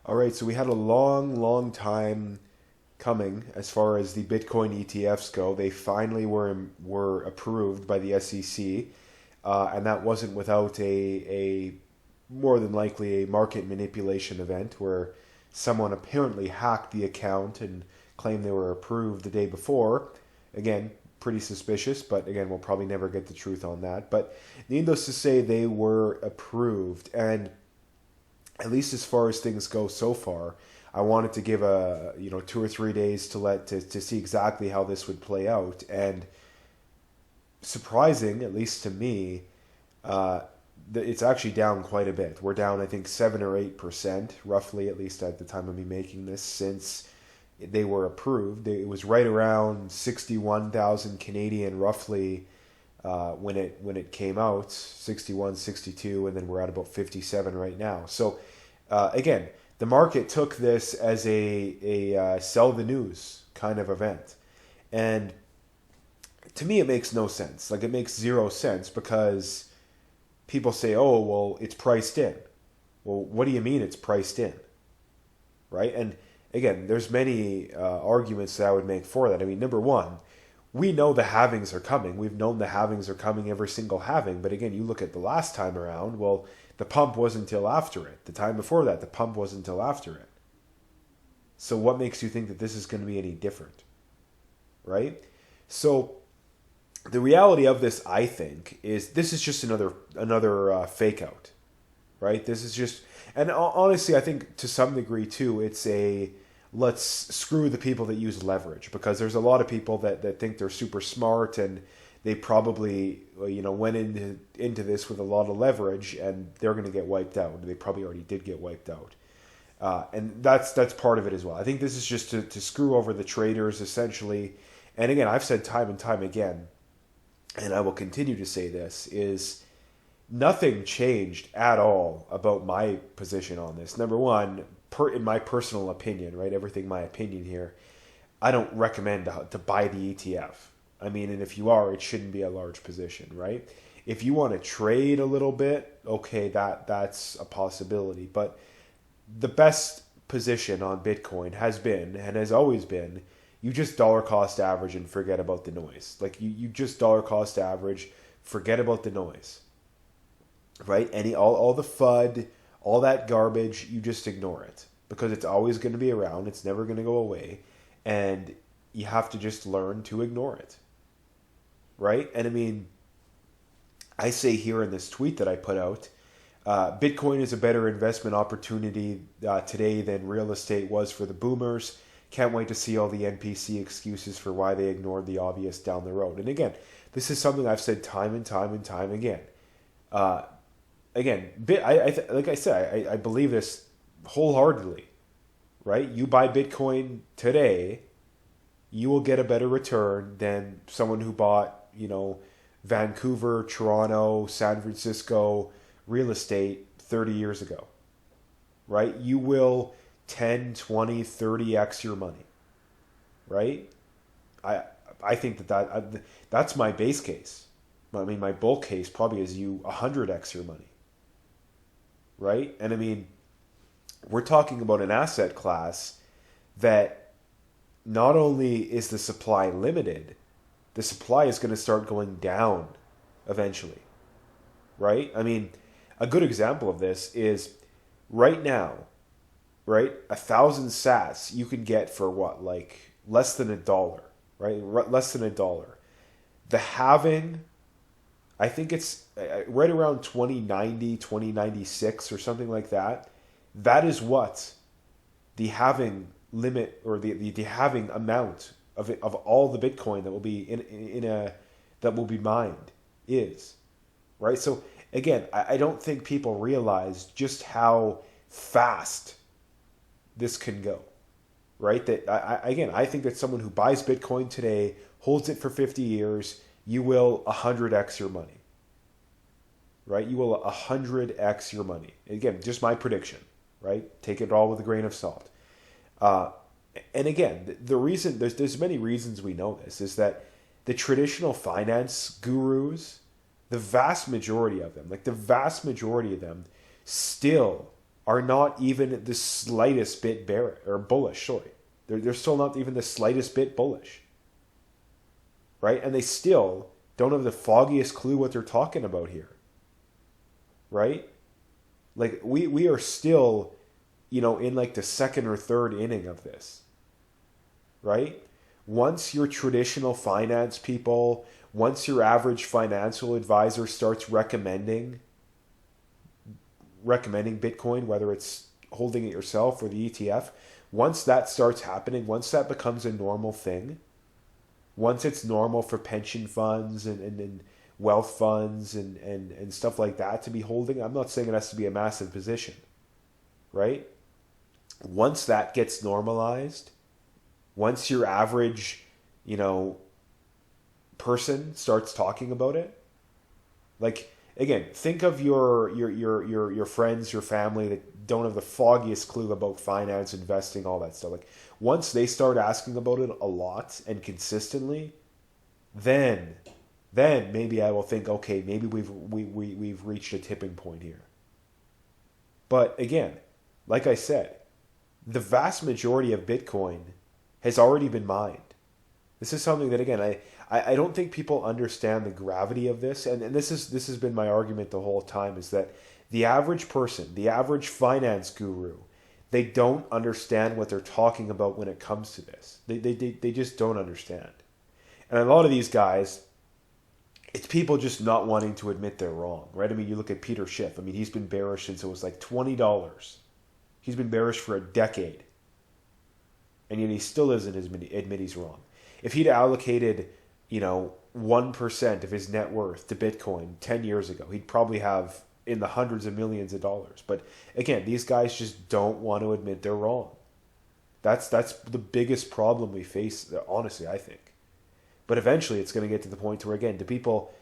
All right, so we had a long time coming as far as the Bitcoin ETFs go. They finally were approved by the SEC, and that wasn't without a more than likely a market manipulation event where someone apparently hacked the account and claimed they were approved the day before. Again, pretty suspicious, but again, we'll probably never get the truth on that. But needless to say, they were approved, and at least as far as things go so far, I wanted to give a 2 or 3 days to see exactly how this would play out. And surprising, at least to me, uh, it's actually down quite a bit. We're down, I think, 7 or 8%, roughly, at least at the time of me making this, since they were approved. It was right around 61,000 Canadian, roughly, when it came out, 61, 62, and then we're at about 57 right now. So again, the market took this as a sell the news kind of event, and to me it makes no sense. Like, it makes zero sense because people say, "Oh, well, it's priced in." Well, what do you mean it's priced in, right? And again, there's many arguments that I would make for that. I mean, number one, we know the halvings are coming. We've known the halvings are coming every single halving. But again, you look at the last time around, well, the pump wasn't until after it. The time before that, the pump wasn't until after it. So what makes you think that this is going to be any different, right? So the reality of this, I think, is this is just another fake out, right? This is just, and honestly, I think to some degree too, it's a let's screw the people that use leverage, because there's a lot of people that think they're super smart, and they probably went into this with a lot of leverage, and they're going to get wiped out. They probably already did get wiped out, and that's part of it as well. I think this is just to screw over the traders essentially. And again, I've said time and time again, and I will continue to say this, is nothing changed at all about my position on this. Number one, in my personal opinion, right? Everything my opinion here. I don't recommend to buy the ETF. I mean, and if you are, it shouldn't be a large position, right? If you want to trade a little bit, okay, that's a possibility. But the best position on Bitcoin has been and has always been, you just dollar cost average and forget about the noise. Like, you just dollar cost average, forget about the noise, right? All the FUD, all that garbage, you just ignore it, because it's always going to be around. It's never going to go away, and you have to just learn to ignore it, right? And I mean, I say here in this tweet that I put out, Bitcoin is a better investment opportunity today than real estate was for the boomers. Can't wait to see all the NPC excuses for why they ignored the obvious down the road. And again, this is something I've said time and time and time again. Again, like I said, I believe this wholeheartedly, right? You buy Bitcoin today, you will get a better return than someone who bought, Vancouver, Toronto, San Francisco real estate 30 years ago, right? You will 10, 20, 30x your money, right? I think that's my base case. I mean, my bull case probably is you 100x your money, right? And I mean, we're talking about an asset class that not only is the supply limited, the supply is going to start going down eventually, right? I mean, a good example of this is right now, right? 1,000 sats you can get for what, like less than $1, right? Less than $1. The halving, I think it's right around 2090, 2096 or something like that. That is what the halving limit, or the halving amount of all the Bitcoin that will be that will be mined is, right? So again, I don't think people realize just how fast this can go, right? That I think that someone who buys Bitcoin today, holds it for 50 years, you will 100x your money, right? You will 100x your money. Again, just my prediction, right? Take it all with a grain of salt. And again, the reason, there's many reasons we know this, is that the traditional finance gurus, the vast majority of them, still are not even the slightest bit bearish or bullish. Sorry, they're still not even the slightest bit bullish, right? And they still don't have the foggiest clue what they're talking about here, right? Like we are still, in like the second or third inning of this, right? Once your traditional finance people, once your average financial advisor starts recommending Bitcoin, whether it's holding it yourself or the ETF, once that starts happening, once that becomes a normal thing, once it's normal for pension funds and wealth funds and stuff like that to be holding, I'm not saying it has to be a massive position, right? Once that gets normalized, once your average, person starts talking about it, like again, think of your friends, your family that don't have the foggiest clue about finance, investing, all that stuff. Like once they start asking about it a lot and consistently, then maybe I will think, okay, maybe we've reached a tipping point here. But again, like I said, the vast majority of Bitcoin has already been mined. This is something that, again, I don't think people understand the gravity of this. And this has been my argument the whole time, is that the average person, the average finance guru, they don't understand what they're talking about when it comes to this. They just don't understand. And a lot of these guys, it's people just not wanting to admit they're wrong, right? I mean, you look at Peter Schiff. I mean, he's been bearish since it was like $20. He's been bearish for a decade. And yet he still doesn't admit he's wrong. If he'd allocated, 1% of his net worth to Bitcoin 10 years ago, he'd probably have in the hundreds of millions of dollars. But again, these guys just don't want to admit they're wrong. That's the biggest problem we face, honestly, I think. But eventually it's going to get to the point where, again, the people,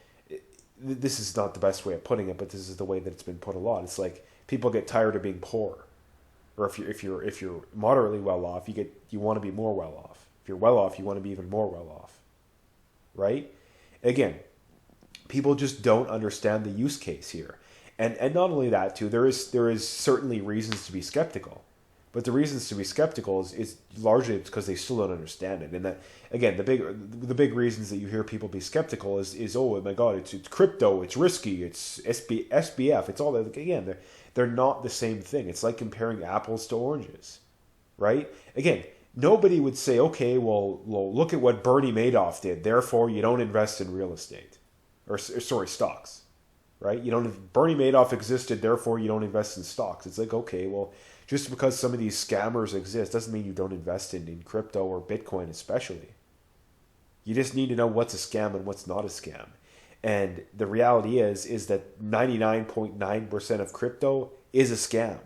this is not the best way of putting it, but this is the way that it's been put a lot. It's like people get tired of being poor. Or if you're moderately well off, you want to be more well off. If you're well off, you want to be even more well off, right? Again, people just don't understand the use case here, and not only that too. There is certainly reasons to be skeptical, but the reasons to be skeptical is largely because they still don't understand it. And that, again, the big reasons that you hear people be skeptical is oh my god, it's crypto, it's risky, it's SBF, it's all that. Again, they're not the same thing. It's like comparing apples to oranges, right? Again, nobody would say, okay, well, look at what Bernie Madoff did. Therefore, you don't invest in real estate, or stocks, right? Bernie Madoff existed. Therefore, you don't invest in stocks. It's like, okay, well, just because some of these scammers exist doesn't mean you don't invest in crypto or Bitcoin, especially. You just need to know what's a scam and what's not a scam. And the reality is that 99.9% of crypto is a scam.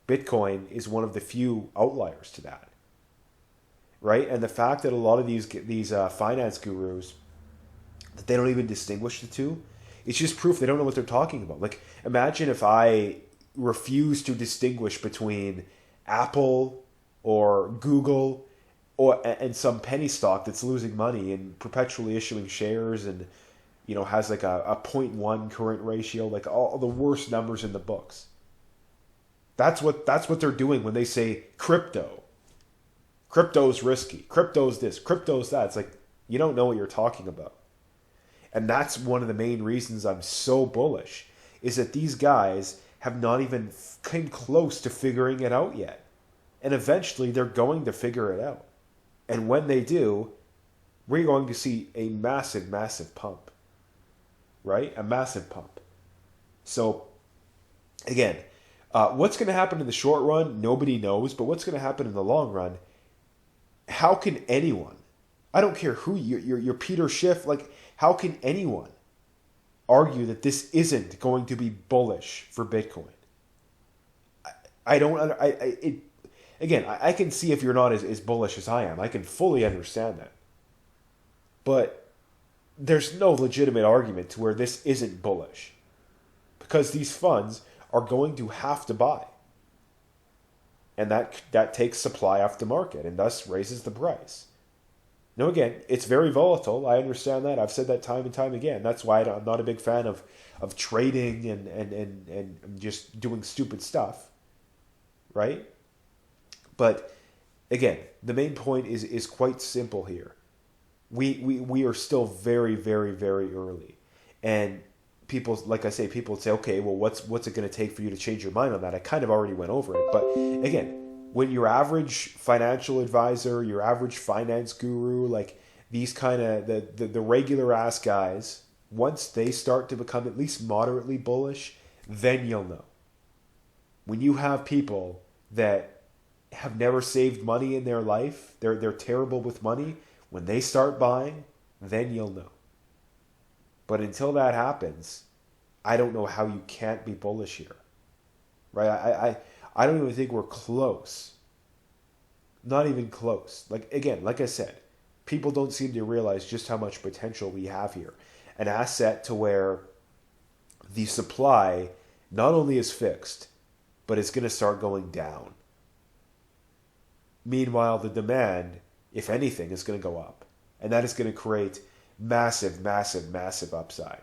Bitcoin is one of the few outliers to that, right? And the fact that a lot of these finance gurus, that they don't even distinguish the two, it's just proof they don't know what they're talking about. Like, imagine if I refuse to distinguish between Apple or Google and some penny stock that's losing money and perpetually issuing shares and has like a 0.1 current ratio, like all the worst numbers in the books. That's what they're doing when they say crypto. Crypto's risky. Crypto's this. Crypto's that. It's like, you don't know what you're talking about. And that's one of the main reasons I'm so bullish, is that these guys have not even came close to figuring it out yet. And eventually they're going to figure it out. And when they do, we're going to see a massive, massive pump. Right? A massive pump. So, again, what's going to happen in the short run, nobody knows. But what's going to happen in the long run, how can anyone, I don't care who, you're Peter Schiff, like, how can anyone argue that this isn't going to be bullish for Bitcoin? I can see if you're not as bullish as I am. I can fully understand that. But there's no legitimate argument to where this isn't bullish, because these funds are going to have to buy, and that takes supply off the market and thus raises the price. Now, again, it's very volatile. I understand that. I've said that time and time again. That's why I'm not a big fan of trading and just doing stupid stuff, right? But again, the main point is quite simple here. We are still very, very, very early. And people, like I say, people say, okay, well, what's it going to take for you to change your mind on that? I kind of already went over it. But again, when your average financial advisor, your average finance guru, like these kind of the regular ass guys, once they start to become at least moderately bullish, then you'll know. When you have people that have never saved money in their life, they're terrible with money, when they start buying, then you'll know. But until that happens, I don't know how you can't be bullish here. Right? I don't even think we're close. Not even close. Like again, like I said, people don't seem to realize just how much potential we have here. An asset to where the supply not only is fixed, but it's going to start going down. Meanwhile, the demand, if anything, is going to go up. And that is going to create massive, massive, massive upside.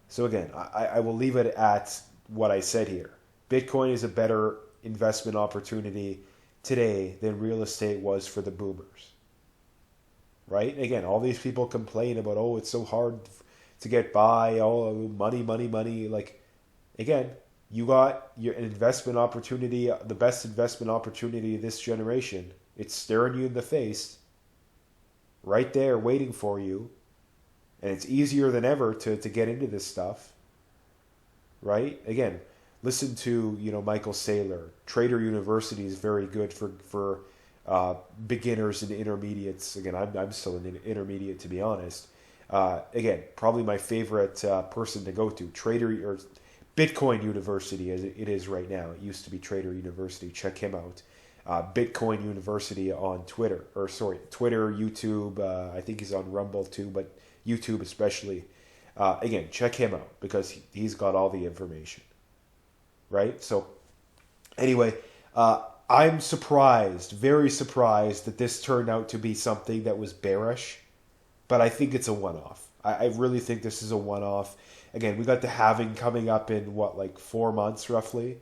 So again, I will leave it at what I said here. Bitcoin is a better investment opportunity today than real estate was for the boomers. Right? And again, all these people complain about, oh, it's so hard to get by, oh, money, money, money. Like, again, you got an investment opportunity, the best investment opportunity of this generation. It's staring you in the face, right there, waiting for you. And it's easier than ever to get into this stuff, right? Again, listen to Michael Saylor. Trader University is very good for beginners and intermediates. Again, I'm still an intermediate, to be honest. Again, probably my favorite person to go to. Trader or Bitcoin University, as it is right now. It used to be Trader University. Check him out. Bitcoin University on Twitter, Twitter, YouTube. I think he's on Rumble too, but YouTube especially. Again, check him out because he's got all the information. Right? So, anyway, I'm surprised, very surprised that this turned out to be something that was bearish, but I think it's a one-off. I really think this is a one-off. Again, we got the halving coming up in, 4 months roughly?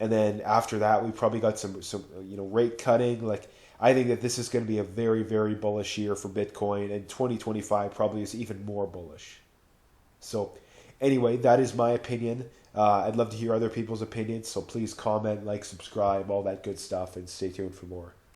And then after that, we probably got some rate cutting. Like, I think that this is going to be a very, very bullish year for Bitcoin, and 2025 probably is even more bullish. So, anyway, that is my opinion. I'd love to hear other people's opinions, so please comment, like, subscribe, all that good stuff, and stay tuned for more.